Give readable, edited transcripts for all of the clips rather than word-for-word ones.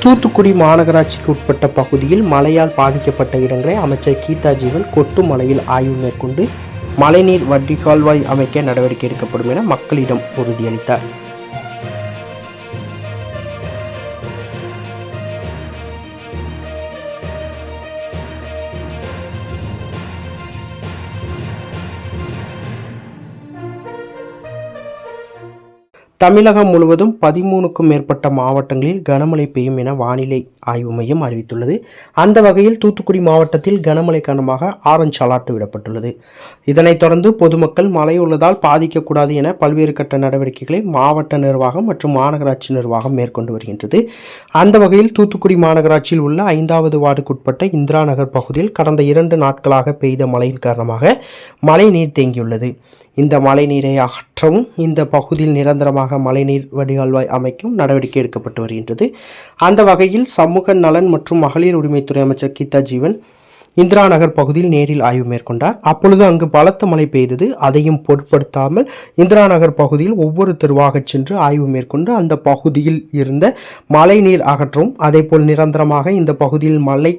தூத்துக்குடி மாநகராட்சிக்கு உட்பட்ட பகுதியில் மழையால் பாதிக்கப்பட்ட இடங்களை அமைச்சர் கீதா ஜீவன் கொட்டும் மழையில் ஆய்வு மேற்கொண்டு மழைநீர் வடிகால்வாய் அமைக்க நடவடிக்கை எடுக்கப்படும் என மக்களிடம் உறுதியளித்தார். தமிழகம் முழுவதும் 13க்கும் மேற்பட்ட மாவட்டங்களில் கனமழை பெய்யும் என வானிலை ஆய்வு மையம் அறிவித்துள்ளது. அந்த வகையில் தூத்துக்குடி மாவட்டத்தில் கனமழை காரணமாக ஆரஞ்சு அலர்ட் விடப்பட்டுள்ளது. இதனைத் தொடர்ந்து பொதுமக்கள் மழை உள்ளதால் பாதிக்கக்கூடாது என பல்வேறு கட்ட நடவடிக்கைகளை மாவட்ட நிர்வாகம் மற்றும் மாநகராட்சி நிர்வாகம் மேற்கொண்டு வருகின்றது. அந்த வகையில் தூத்துக்குடி மாநகராட்சியில் உள்ள 5வது வார்டுக்குட்பட்ட இந்திரா நகர் பகுதியில் கடந்த 2 நாட்களாக பெய்த மழையின் காரணமாக மழை நீர் தேங்கியுள்ளது. இந்த மழை நீரை அகற்றவும் இந்த பகுதியில் நிரந்தரமாக மழைநீர் வடிகால்வாய் அமைக்கும் நடவடிக்கை எடுக்கப்பட்டு வருகின்றது. அந்த வகையில் சமூக நலன் மற்றும் மகளிர் உரிமைத்துறை அமைச்சர் கீதா ஜீவன் இந்திரா நகர் பகுதியில் நேரில் ஆய்வு மேற்கொண்டார். அப்பொழுது அங்கு பலத்த மழை பெய்தது. அதையும் பொருட்படுத்தாமல் இந்திரா நகர் பகுதியில் ஒவ்வொரு தெருவாக சென்று ஆய்வு மேற்கொண்டு அந்த பகுதியில் இருந்த மழை நீர் அகற்றவும் அதேபோல் நிரந்தரமாக இந்த பகுதியில் மழை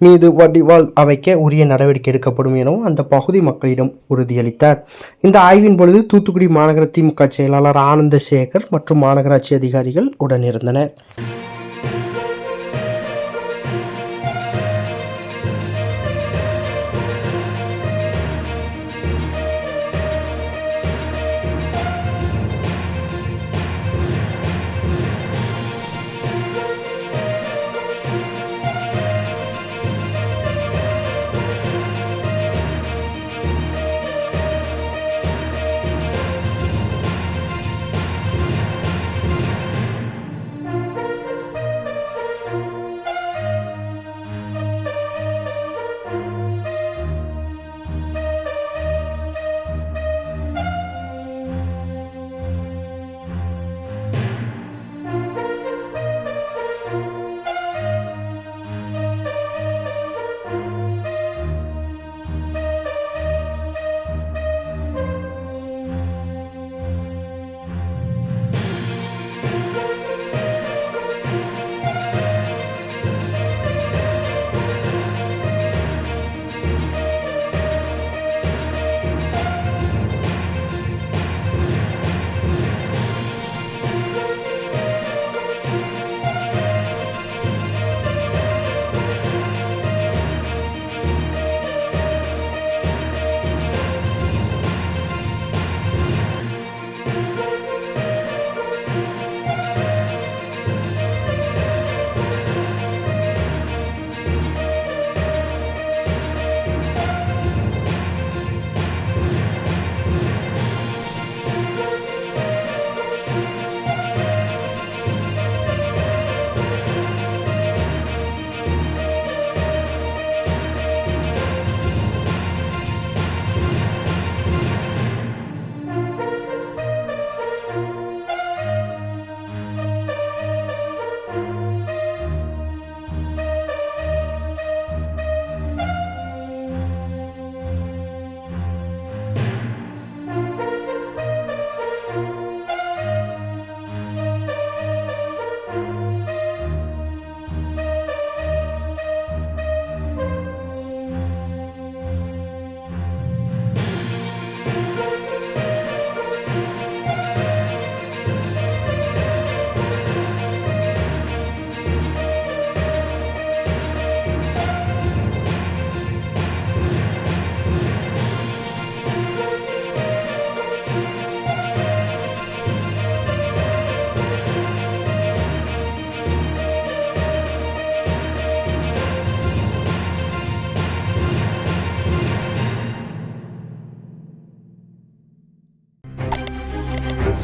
மீது வடிகால் அமைக்க உரிய நடவடிக்கை எடுக்கப்படும் எனவும் அந்த பகுதி மக்களிடம் உறுதியளித்தார். இந்த ஆய்வின் பொழுது தூத்துக்குடி மாநகர திமுக செயலாளர் ஆனந்த சேகர் மற்றும் மாநகராட்சி அதிகாரிகள் உடனிருந்தனர்.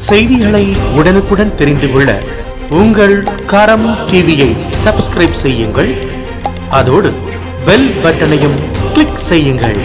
செய்திகளை உடனுக்குடன் தெரிந்து கொள்ள உங்கள் கரம் டிவியை சப்ஸ்கிரைப் செய்யுங்கள். அதோடு பெல் பட்டனையும் கிளிக் செய்யுங்கள்.